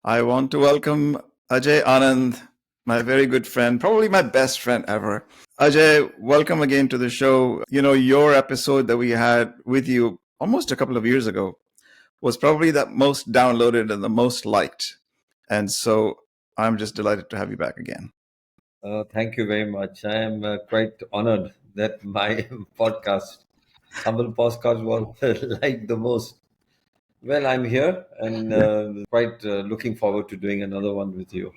I want to welcome Ajay Anand, my very good friend, probably my best friend ever. Ajay, welcome again to the show. Your episode that we had with you almost a couple of years ago was probably the most downloaded and the most liked. And so I'm just delighted to have you back again. Thank you very much. I am quite honored that my podcast, humble podcast, was liked the most. Well, I'm here and quite looking forward to doing another one with you.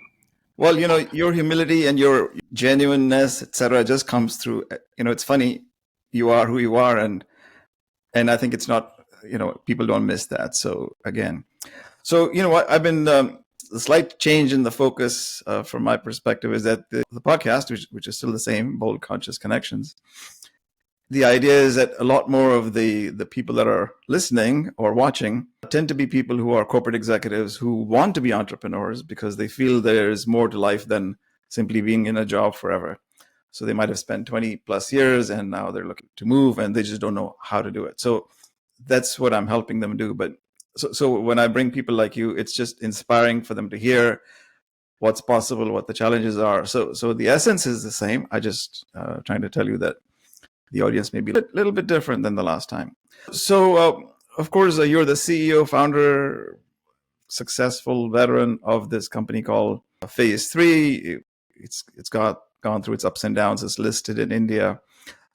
Well, your humility and your genuineness, etc., just comes through. It's funny, you are who you are, and I think it's not, people don't miss that. So again, what I've been the slight change in the focus from my perspective is that the podcast, which is still the same, Bold Conscious Connections. The idea is that a lot more of the people that are listening or watching tend to be people who are corporate executives who want to be entrepreneurs because they feel there's more to life than simply being in a job forever. So they might have spent 20 plus years and now they're looking to move and they just don't know how to do it. So that's what I'm helping them do. But so when I bring people like you, it's just inspiring for them to hear what's possible, what the challenges are. So the essence is the same. I just trying to tell you that the audience may be a little bit different than the last time. So of course, you're the CEO, founder, successful veteran of this company called Phase 3. It's gone through its ups and downs. It's listed in India.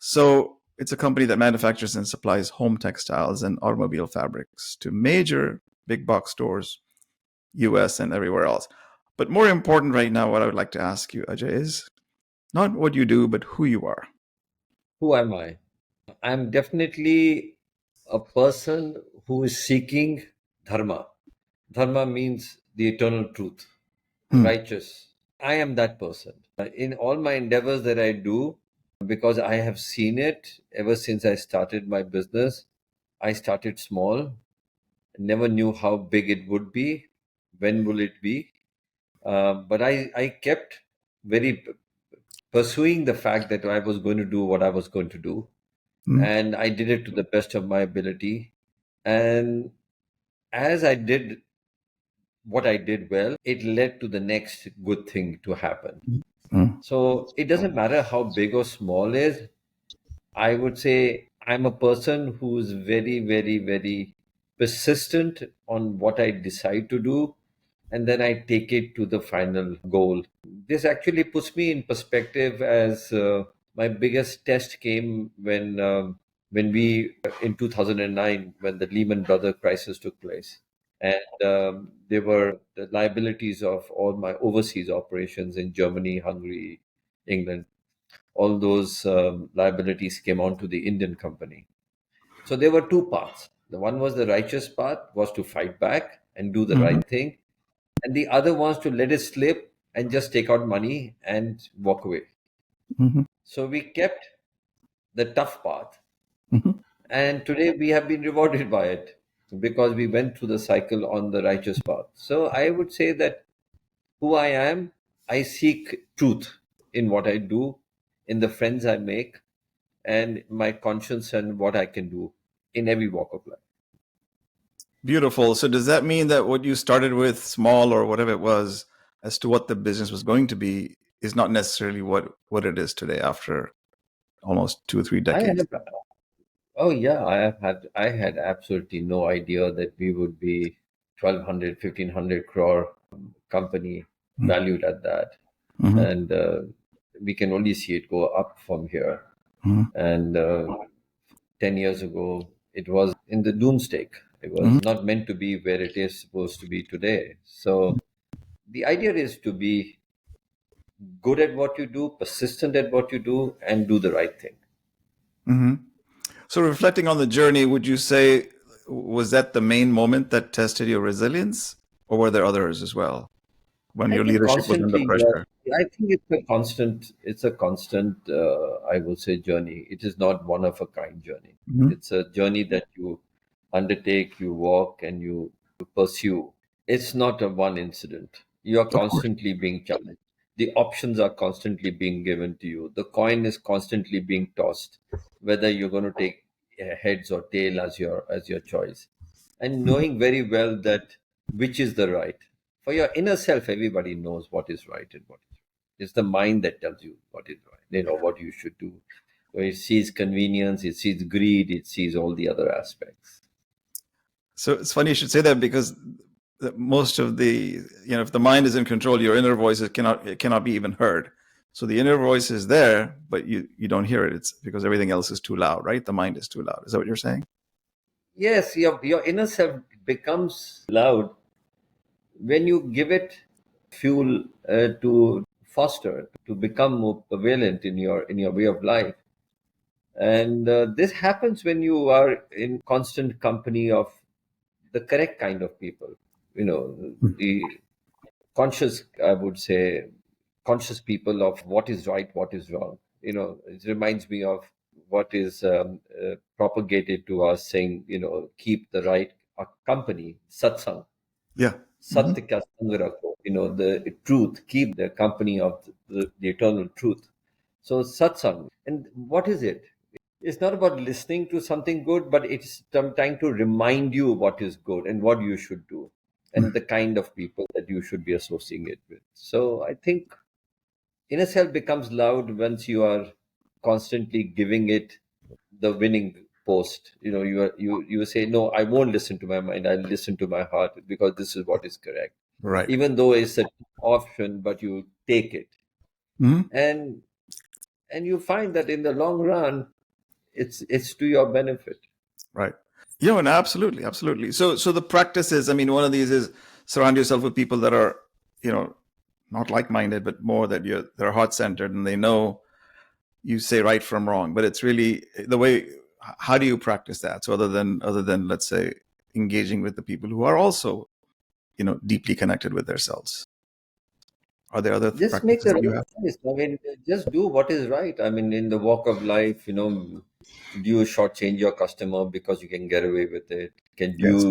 So it's a company that manufactures and supplies home textiles and automobile fabrics to major big box stores, US and everywhere else. But more important right now, what I would like to ask you, Ajay, is not what you do, but who you are. Who am I? I'm definitely a person who is seeking dharma. Dharma means the eternal truth, Hmm. righteous. I am that person. In all my endeavors that I do, because I have seen it ever since I started my business. I started small, never knew how big it would be, when will it be. But I kept very pursuing the fact that I was going to do what I was going to do. Hmm. And I did it to the best of my ability. And as I did what I did well, it led to the next good thing to happen. Hmm. So it doesn't matter how big or small it is. I would say I'm a person who's very, very, very persistent on what I decide to do, and then I take it to the final goal. This actually puts me in perspective as my biggest test came when we in 2009 when the Lehman Brothers crisis took place, and there were the liabilities of all my overseas operations in Germany, Hungary, England. All those liabilities came onto the Indian company. So there were two paths. The one was the righteous path, was to fight back and do the Hmm. right thing, and the other was to let it slip and just take out money and walk away. Hmm. So we kept the tough path, Hmm. and today we have been rewarded by it because we went through the cycle on the righteous path. So I would say that who I am, I seek truth in what I do, in the friends I make, and my conscience and what I can do in every walk of life. Beautiful. So does that mean that what you started with, small or whatever it was, as to what the business was going to be, is not necessarily what it is today after almost 2 or 3 I decades? have, oh yeah, I had absolutely no idea that we would be 1,200, 1,500 crore company valued at that. Mm-hmm. And we can only see it go up from here. Hmm. And 10 years ago, it was in the doomsday. It was not meant to be where it is supposed to be today. So the idea is to be good at what you do, persistent at what you do, and do the right thing. Hmm. So reflecting on the journey, would you say was that the main moment that tested your resilience, or were there others as well when I your think leadership was under constantly, pressure? I think it's a constant, I would say, journey. It is not one of a kind journey. Hmm. It's a journey that you undertake, you walk, and you pursue. It's not a one incident. You are Of course. constantly being challenged. The options are constantly being given to you. The coin is constantly being tossed, whether you're going to take heads or tail as your choice, and Mhm. knowing very well that which is the right. For your inner self, everybody knows what is right and what is wrong. It's the mind that tells you what is right, what you should do. So it sees convenience, it sees greed, it sees all the other aspects. So it's funny you should say that, because most of the, if the mind is in control, your inner voices cannot be even heard. So the inner voice is there, but you don't hear it. It's because everything else is too loud, right? The mind is too loud. Is that what you're saying? Yes, your inner self becomes loud when you give it fuel to foster, to become more prevalent in your way of life. And this happens when you are in constant company of the correct kind of people, the conscious, I would say, conscious people of what is right, what is wrong. It reminds me of what is propagated to us, saying, keep the right company, satsang. Yeah. Hmm. Satya ka sang rakho, the truth, keep the company of the eternal truth. So satsang. And what is it? It's not about listening to something good, but it's trying to remind you what is good and what you should do and the kind of people that you should be associated with. So I think inner self becomes loud once you are constantly giving it the winning post. You say, no, I won't listen to my mind. I'll listen to my heart because this is what is correct. Right. Even though it's an option, but you take it. Hmm. And you find that in the long run, it's to your benefit. Right. And absolutely, absolutely. So the practice is, one of these is surround yourself with people that are, you know, not like-minded, but more that they're heart-centered and they know you say right from wrong. But it's really the way. How do you practice that? So other than let's say engaging with the people who are also, deeply connected with themselves, are there other Just make practices the that you right have? choice. I mean, just do what is right. I mean, in the walk of life, do you shortchange your customer because you can get away with it? Can Yes.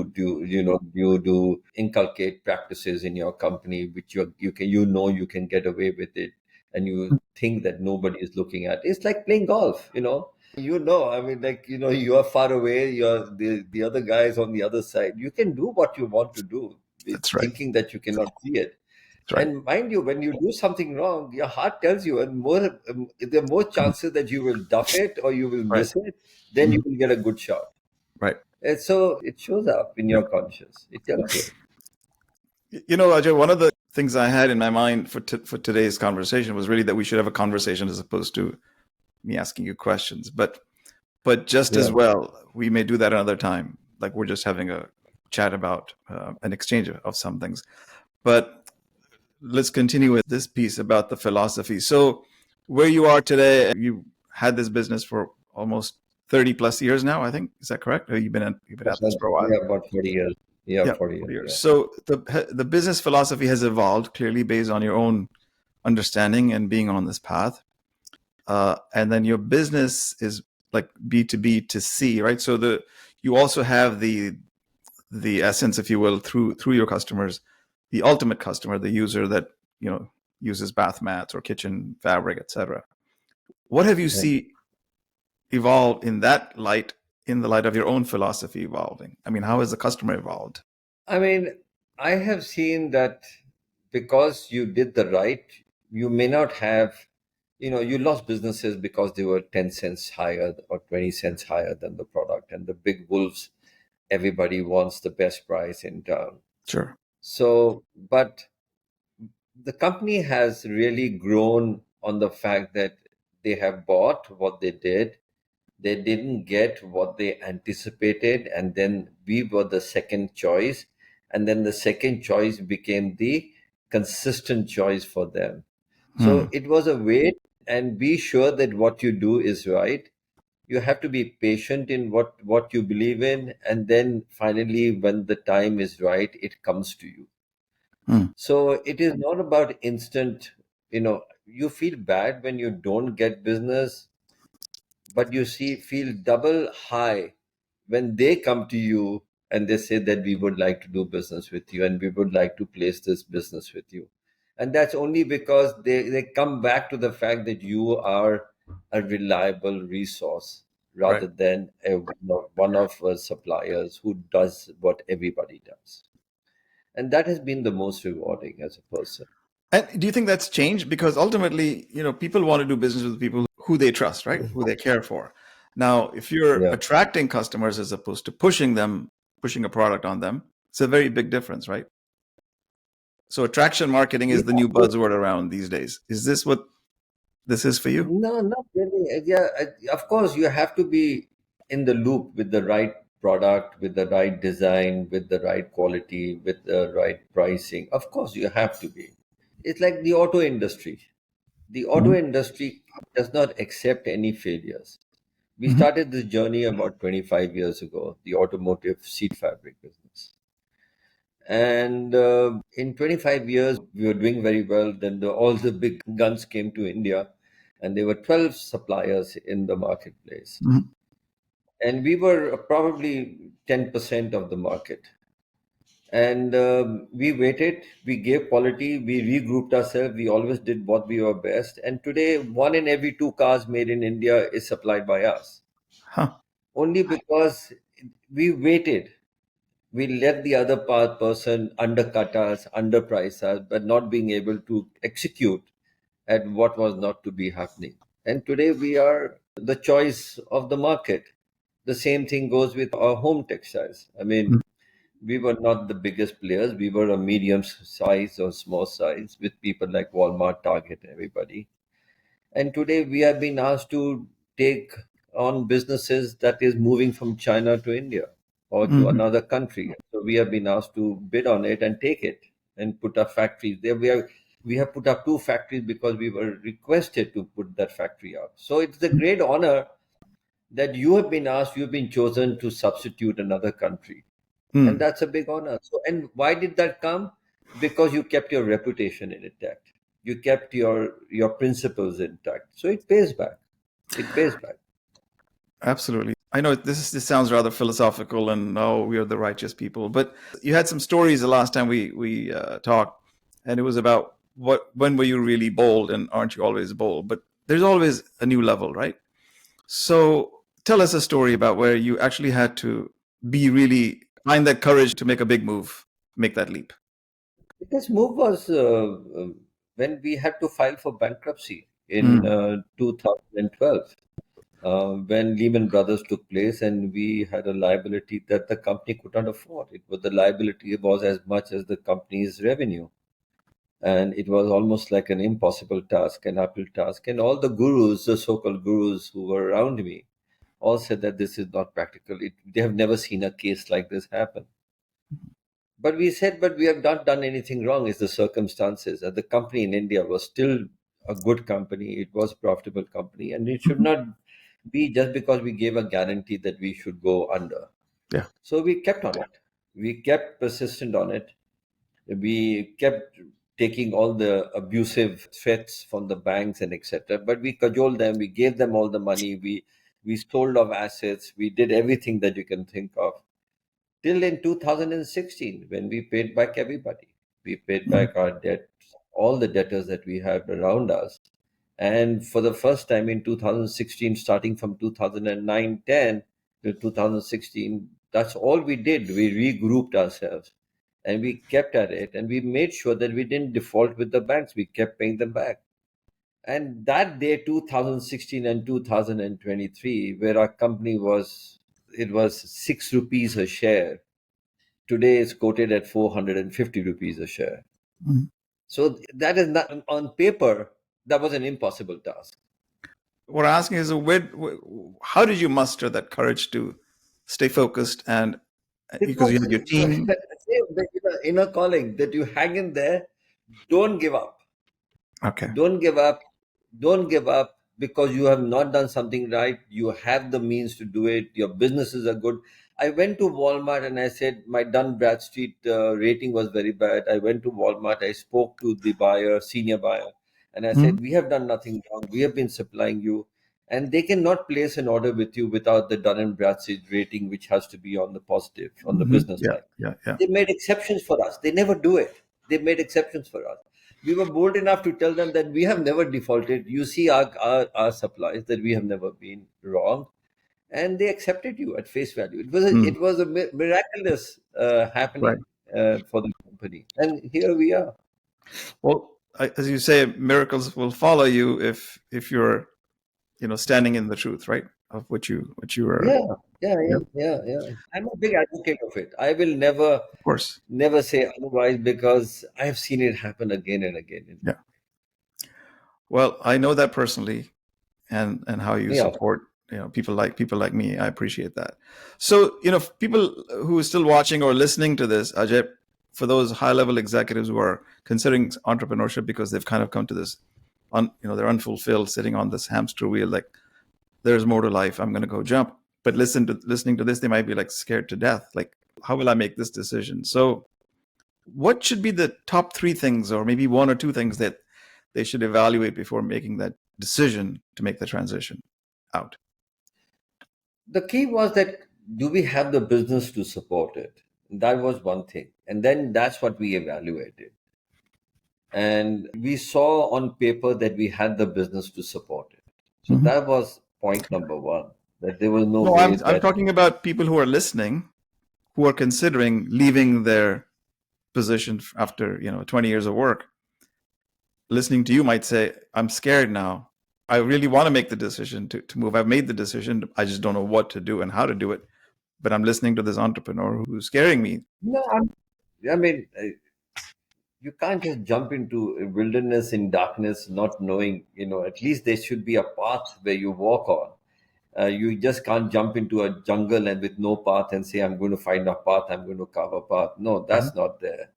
you do inculcate practices in your company which you can get away with it, and you think that nobody is looking at? It's like playing golf. I mean, like, you are far away. You're the other guy is on the other side. You can do what you want to do, That's right. thinking that you cannot see it. That's right. And mind you, when you do something wrong, your heart tells you, and there are more chances that you will duff it or you will Right. miss it, then you Mhm. will get a good shot. Right. And so it shows up in Yep. your conscious. It tells you. Ajay, one of the things I had in my mind for today's conversation was really that we should have a conversation as opposed to me asking you questions. But just as Yeah. well, we may do that another time. Like we're just having a chat about an exchange of some things. But let's continue with this piece about the philosophy. So, where you are today, you had this business for almost 30 plus years now, I think. Is that correct? Or you've been at this for a while? Yeah, about 40 years. Yeah, Yeah, 40 40 years. years. Yeah. So the business philosophy has evolved clearly based on your own understanding and being on this path. And then your business is like B2B to C, right? So you also have the essence, if you will, through your customers, the ultimate customer, the user that uses bath mats or kitchen fabric, etc. What have you Yeah. see evolve in that light, in the light of your own philosophy evolving? How has the customer evolved? I mean, I have seen that because you did the right, you may not have, you lost businesses because they were 10 cents higher or 20 cents higher than the product. And the big wolves, everybody wants the best price in town. Sure. So, but the company has really grown on the fact that they have bought what they did. They didn't get what they anticipated, and then we were the second choice. And then the second choice became the consistent choice for them. Hmm. So it was a wait and be sure that what you do is right. You have to be patient in what you believe in, and then finally, when the time is right, it comes to you. Hmm. So it is not about instant, you feel bad when you don't get business, but you feel double high when they come to you and they say that we would like to do business with you and we would like to place this business with you. And that's only because they come back to the fact that you are a reliable resource Right. rather than one of suppliers who does what everybody does. And that has been the most rewarding as a person. And do you think that's changed? Because ultimately, people want to do business with people who they trust, right? Who they care for. Now, if you're Yeah. attracting customers as opposed to pushing a product on them, it's a very big difference, right? So attraction marketing Yeah. is the new buzzword around these days. Is this what this is for you? No, not really. Yeah, of course, you have to be in the loop with the right product, with the right design, with the right quality, with the right pricing. Of course, you have to be. It's like the auto industry. The auto Mhm. industry does not accept any failures. We Mhm. started this journey about 25 years ago, the automotive seat fabric business. And in 25 years, we were doing very well. Then all the big guns came to India, and there were 12 suppliers in the marketplace. Mhm. And we were probably 10% of the market. And we waited, we gave quality, we regrouped ourselves, we always did what we were best. And today, one in every two cars made in India is supplied by us. Huh. Only because we waited. We let the other person undercut us, underprice us, but not being able to execute at what was not to be happening. And today we are the choice of the market. The same thing goes with our home textiles. I mean, Mhm. we were not the biggest players. We were a medium size or small size with people like Walmart, Target, everybody. And today we have been asked to take on businesses that is moving from China to India or to Mhm. another country. So we have been asked to bid on it and take it and put our factories there. We have put up two factories because we were requested to put that factory up. So it's a great honor that you have been asked, you've been chosen to substitute another country. And Mm. that's a big honor. So, and why did that come? Because you kept your reputation intact. You kept your principles intact. So it pays back. It pays back. Absolutely. I know this sounds rather philosophical, and oh, we are the righteous people. But you had some stories the last time we talked, and it was about when were you really bold, and aren't you always bold? But there's always a new level, right? So tell us a story about where you actually had to be really find that courage to make a big move, make that leap. This move was when we had to file for bankruptcy in Mm. 2012. When Lehman Brothers took place, and we had a liability that the company could not afford. It was the liability was as much as the company's revenue, and it was almost like an impossible task, an uphill task. And all the gurus, the so-called gurus who were around me, all said that this is not practical. They have never seen a case like this happen. But we said, but we have not done anything wrong. It's the circumstances. And the company in India was still a good company. It was a profitable company, and it should not be just because we gave a guarantee that we should go under. Yeah. So we kept on it. We kept persistent on it. We kept taking all the abusive threats from the banks and etc. But we cajoled them. We gave them all the money. We sold off assets. We did everything that you can think of till in 2016 when we paid back everybody. We paid Mm. back our debt, all the debtors that we had around us. And for the first time in 2016, starting from 2009 10 to 2016, that's all we did. We regrouped ourselves and we kept at it, and we made sure that we didn't default with the banks. We kept paying them back. And that day, 2016 and 2023, where our company was, it was 6 rupees a share. Today it's quoted at 450 rupees a share. Mm. So that is not on paper, that was an impossible task. What I'm asking is, how did you muster that courage to stay focused and because you Because had your team? the inner calling that you hang in there, don't give up. Okay. Don't give up. Don't give up because you have not done something right. You have the means to do it. Your businesses are good. I went to Walmart and I said my Dun Bradstreet rating was very bad. I went to Walmart. I spoke to the buyer, senior buyer, and I Mm. said, we have done nothing wrong. We have been supplying you. And they cannot place an order with you without the Dun and Bradstreet rating, which has to be on the positive, on the Mhm. business Yeah, side. yeah, yeah. They made exceptions for us. They never do it. They made exceptions for us. We were bold enough to tell them that we have never defaulted. You see our supplies, that we have never been wrong. And they accepted you at face value. It was Mm. it was a miraculous Right. happening for them. company. And here we are. Well, as you say, miracles will follow you if you're standing in the truth, right, of what you are. Yeah, yeah, Yeah, yeah, yeah, yeah. I'm a big advocate of it. I will never, of course. never say otherwise because I have seen it happen again and again. Yeah. Well, I know that personally, and how you Yeah. support people like me. I appreciate that. So people who are still watching or listening to this, Ajay, for those high level executives who are considering entrepreneurship because they've kind of come to this, they're unfulfilled, sitting on this hamster wheel, like there's more to life. I'm going to go jump. But listening to this, they might be like scared to death. Like, how will I make this decision? So, what should be the top three things, or maybe one or two things that they should evaluate before making that decision to make the transition out? The key was that do we have the business to support it? That was one thing. And then that's what we evaluated. And we saw on paper that we had the business to support it. So Mm-hmm. that was point number one, that there was no No, way I'm that. talking about people who are listening, who are considering leaving their position after 20 years of work. Listening to you might say, I'm scared now. I really want to make the decision to move. I've made the decision. I just don't know what to do and how to do it. But I'm listening to this entrepreneur who's scaring me. No, I mean, you can't just jump into a wilderness in darkness, not knowing, at least there should be a path where you walk on. You just can't jump into a jungle and with no path and say, I'm going to find a path, I'm going to carve a path. No, Uh-huh. that's not there.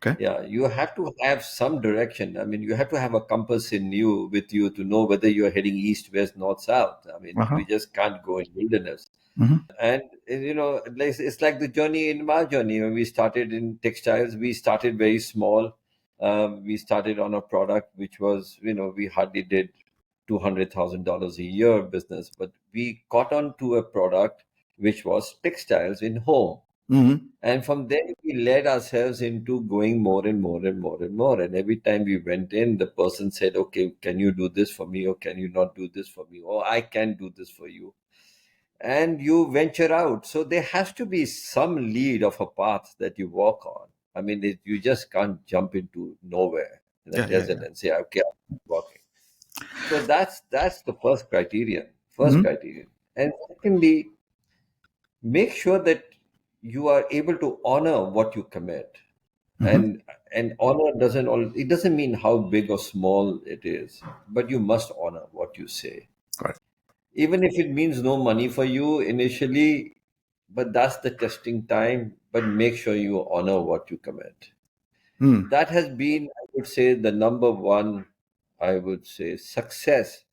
Okay. Yeah, you have to have some direction. I mean, you have to have a compass in you with you to know whether you're heading east, west, north, south. I mean, Uh-huh. you just can't go in wilderness. Mm-hmm. And it's like the journey in my journey. When we started in textiles, we started very small. We started on a product which was, we hardly did $200,000 a year business, but we caught on to a product which was textiles in home. Mm-hmm. And from there, we led ourselves into going more and more and more and more. And every time we went in, the person said, okay, can you do this for me? Or can you not do this for me? Or I can do this for you. And you venture out. So there has to be some lead of a path that you walk on. I mean, you just can't jump into nowhere in the Yeah, yeah, desert yeah. and say, okay, I'm walking. So that's the first criterion. First Mm-hmm. criterion. And secondly, make sure that you are able to honor what you commit. Mm-hmm. And honor it doesn't mean how big or small it is, but you must honor what you say. Right. Even if it means no money for you initially, but that's the testing time, but make sure you honor what you commit. Mm. That has been, I would say, the number one, I would say, success,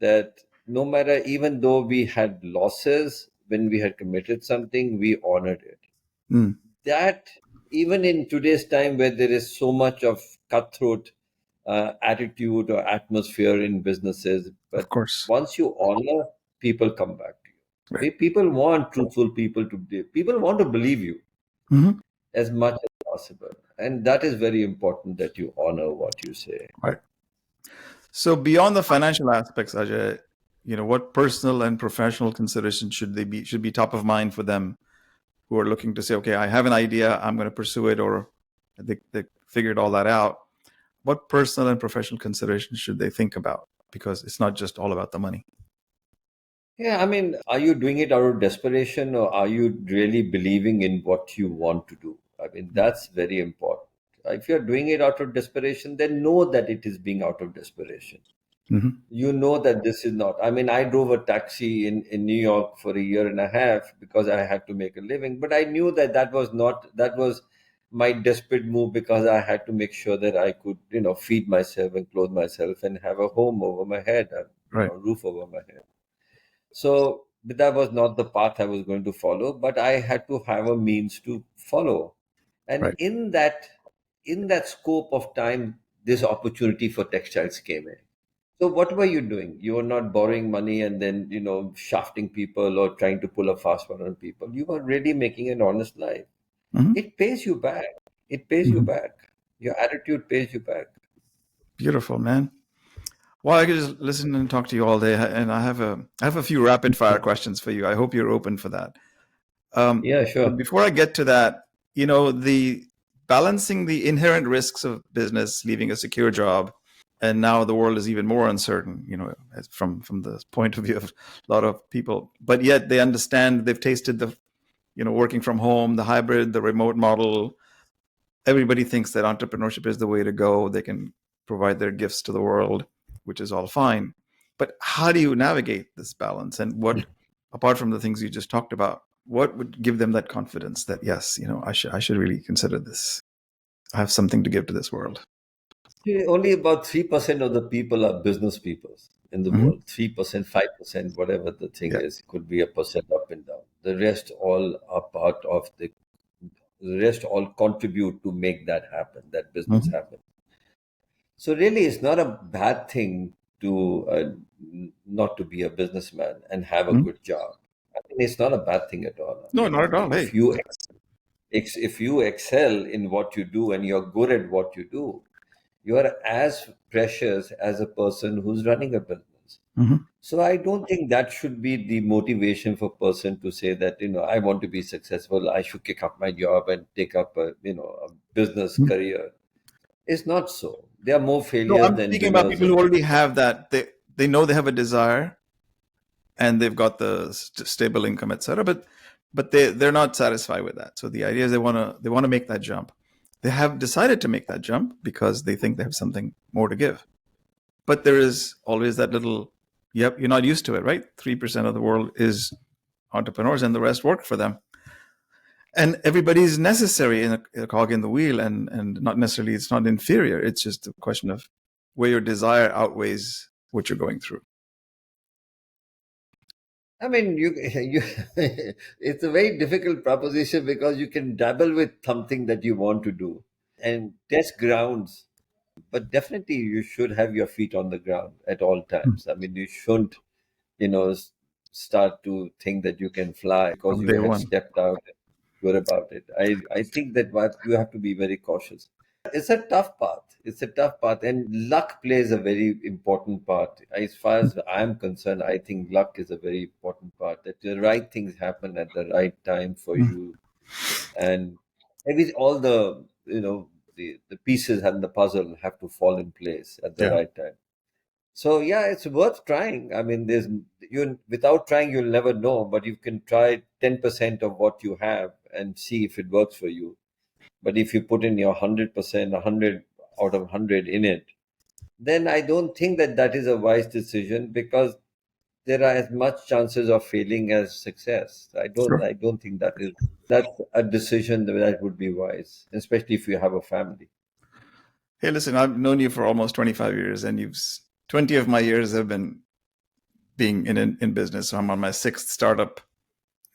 that no matter, even though we had losses when we had committed something, we honored it. Mm. That, even in today's time where there is so much of cutthroat attitude or atmosphere in businesses, Of but course. once you honor, people come back to you. Right. People want truthful people want to believe you Mm-hmm. as much as possible, and that is very important, that you honor what you say. Right. So beyond the financial aspects, Ajay, what personal and professional considerations should be top of mind for them who are looking to say, okay, I have an idea, I'm going to pursue it, or they figured all that out. What personal and professional considerations should they think about? Because it's not just all about the money. Yeah, I mean, are you doing it out of desperation, or are you really believing in what you want to do? I mean, that's very important. If you're doing it out of desperation, then know that it is being out of desperation. Mm-hmm. You know that this is not. I mean, I drove a taxi in New York for a year and a half because I had to make a living, but I knew that that was my desperate move, because I had to make sure that I could, feed myself and clothe myself and have a home over my head, Right. roof over my head. So but that was not the path I was going to follow, but I had to have a means to follow. And Right. in that scope of time, this opportunity for textiles came in. So what were you doing? You were not borrowing money and then, shafting people or trying to pull a fast one on people. You were really making an honest life. Mm-hmm. It pays you back. It pays you Mm-hmm. back. Your attitude pays you back. Beautiful, man. Well, I could just listen and talk to you all day, and I have a few rapid fire questions for you. I hope you're open for that. Yeah, But sure. before I get to that, the balancing the inherent risks of business, leaving a secure job, and now the world is even more uncertain, from the point of view of a lot of people. But yet they understand, they've tasted the, working from home, the hybrid, the remote model. Everybody thinks that entrepreneurship is the way to go. They can provide their gifts to the world, which is all fine. But how do you navigate this balance? And what, apart from the things you just talked about, what would give them that confidence that, yes, I should really consider this. I have something to give to this world. Only about 3% of the people are business people in the world. 3%, 5%, whatever the thing is, could be a percent up and down. The rest all are part of the rest all contribute to make that happen, that business happen. So really, it's not a bad thing to not to be a businessman and have a good job. I mean, it's not a bad thing at all. No, not at all. If you excel in what you do and you're good at what you do, you are as precious as a person who's running a business. So I don't think that should be the motivation for a person to say that, I want to be successful, I should kick up my job and take up a business career. It's not so. There are more failures I'm than speaking about people who already have that. They know they have a desire, and they've got the stable income, etc. But they're not satisfied with that. So the idea is they want to make that jump. They have decided to make that jump because they think they have something more to give. But there is always that little, you're not used to it, right? 3% of the world is entrepreneurs, and the rest work for them. And everybody is necessary in a cog in the wheel, and not necessarily, it's not inferior. It's just a question of where your desire outweighs what you're going through. I mean, it's a very difficult proposition because you can dabble with something that you want to do and test grounds. But definitely you should have your feet on the ground at all times. I mean, you shouldn't, start to think that you can fly because you have stepped out and good about it. I think that you have to be very cautious. It's a tough path. It's a tough path, and luck plays a very important part. As far as I'm concerned, I think luck is a very important part. That the right things happen at the right time for you, and maybe all the the pieces and the puzzle have to fall in place at the right time. So yeah, it's worth trying. I mean, without trying, you'll never know. But you can try 10% of what you have and see if it works for you. But if you put in your 100%, 100 out of 100 in it, then I don't think that is a wise decision because there are as much chances of failing as success. I don't think that's a decision that would be wise, especially if you have a family. Hey, listen, I've known you for almost 25 years, and 20 of my years have been being in business. So I'm on my 6th startup.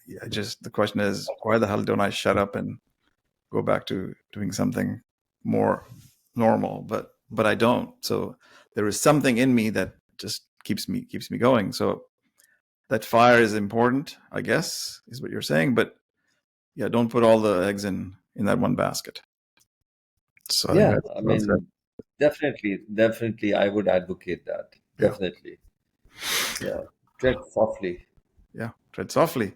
The question is, why the hell don't I shut up and go back to doing something more normal? But I don't. So there is something in me that just keeps me going. So that fire is important, I guess, is what you're saying. But yeah, don't put all the eggs in that one basket. So yeah, I mean, definitely, I would advocate that. Definitely, yeah. Tread softly. Yeah, tread softly.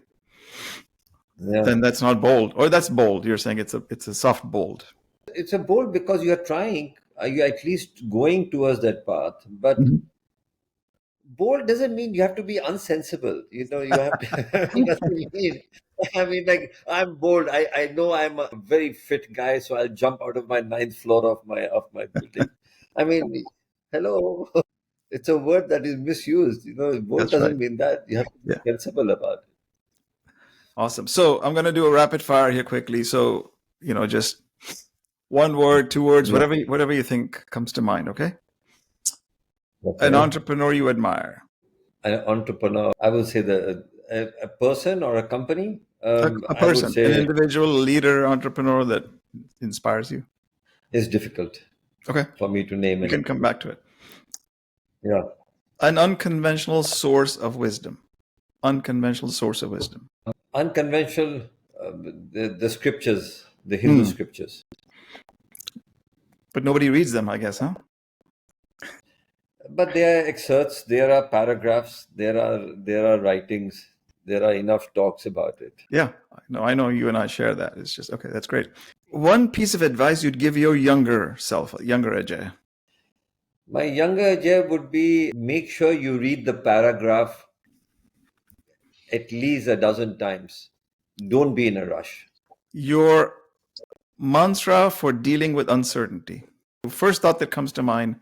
Yeah. Then that's not bold, or that's bold. You're saying it's a soft bold. It's a bold because you are trying. You're at least going towards that path, but. Bold doesn't mean you have to be unsensible. You have to. Doesn't mean. I mean, like I'm bold. I know I'm a very fit guy, so I'll jump out of my 9th floor of my building. I mean, hello. It's a word that is misused. Bold That's doesn't right. mean that. You have to be sensible about it. Awesome. So I'm going to do a rapid fire here quickly. So just one word, 2 words, whatever you think comes to mind. Okay. An entrepreneur you admire. An entrepreneur, I would say a person or a company. A I would person, say an individual leader, entrepreneur that inspires you. It's difficult. Okay. For me to name it. We can come back to it. Yeah. An unconventional source of wisdom. Unconventional source of wisdom. Unconventional, the scriptures, the Hindu scriptures. But nobody reads them, I guess, huh? But there are excerpts, there are paragraphs, there are writings, there are enough talks about it. Yeah, I know you and I share that. It's just, okay, that's great. One piece of advice you'd give your younger self, younger Ajay. My younger Ajay would be make sure you read the paragraph at least a dozen times. Don't be in a rush. Your mantra for dealing with uncertainty. First thought that comes to mind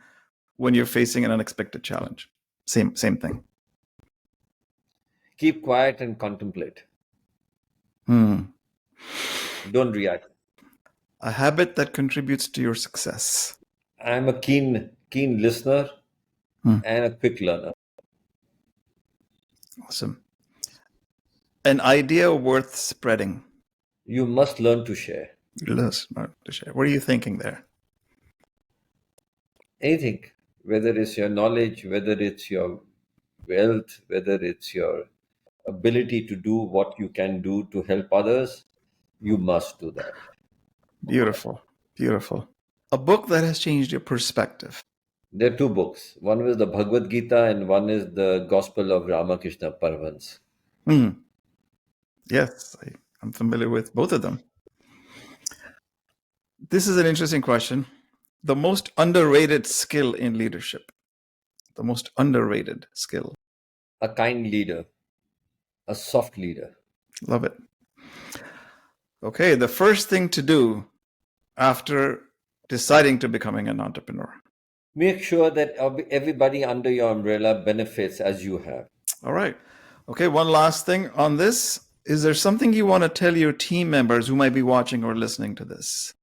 when you're facing an unexpected challenge. Same thing. Keep quiet and contemplate. Hmm. Don't react. A habit that contributes to your success. I'm a keen listener and a quick learner. Awesome. An idea worth spreading. You must learn to share. Let's not to share. What are you thinking there? Anything, whether it's your knowledge, whether it's your wealth, whether it's your ability to do what you can do to help others, you must do that. Beautiful. Beautiful. A book that has changed your perspective. There are two books. One was the Bhagavad Gita and one is the Gospel of Ramakrishna Parvans. Yes, I'm familiar with both of them. This is an interesting question. The most underrated skill in leadership. The most underrated skill. A kind leader, a soft leader. Love it. Okay, the first thing to do after deciding to becoming an entrepreneur. Make sure that everybody under your umbrella benefits as you have. All right. Okay, one last thing on this. Is there something you want to tell your team members who might be watching or listening to this?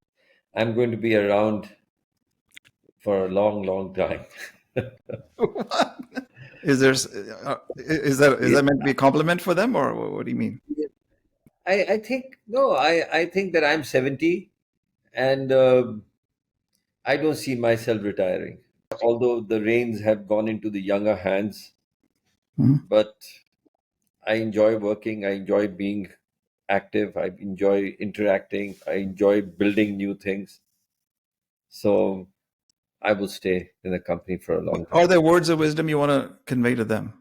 I'm going to be around for a long, long time. Is that meant to be a compliment for them, or what do you mean? I think no. I think that I'm 70, and I don't see myself retiring. Although the reins have gone into the younger hands, but I enjoy working. I enjoy being active. I enjoy interacting. I enjoy building new things. So I will stay in the company for a long time. Are there words of wisdom you want to convey to them?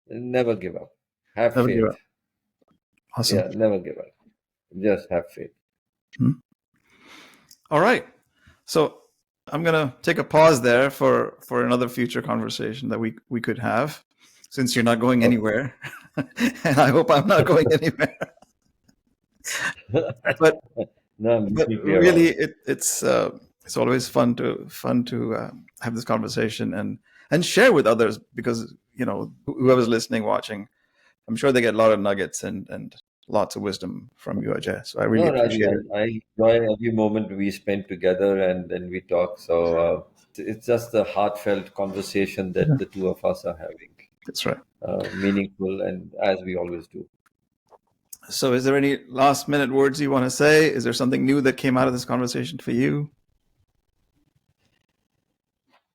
Never give up. Have Never give faith. up. Awesome. Yeah, never give up. Just have faith. All right. So I'm going to take a pause there for another future conversation that we could have, since you're not going anywhere. And I hope I'm not going anywhere. But No, I'm but deeply really, around. it's always fun to have this conversation and share with others, because whoever's listening, watching, I'm sure they get a lot of nuggets and lots of wisdom from you, Ajay. So I really No, Raju, appreciate it. I enjoy every moment we spend together and then we talk. So it's just a heartfelt conversation that the two of us are having, That's right. meaningful, and as we always do. So is there any last minute words you want to say? Is there something new that came out of this conversation for you?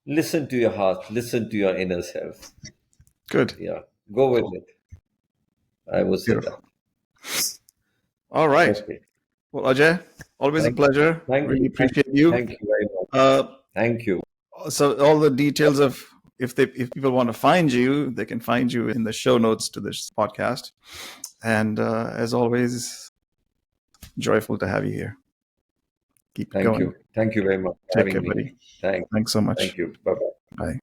Listen to your heart, listen to your inner self. Good. Yeah, go with it. I would say Beautiful. that. All right. Okay. Well, Ajay, always a pleasure. Thank Really you. appreciate you. Thank you very much. Thank you. So all the details of if people want to find you, they can find you in the show notes to this podcast. And as always, joyful to have you here. Keep Thank going. you. Thank you very much for Take having care, me. buddy. Thanks. Thanks so much. Thank you. Bye-bye. Bye.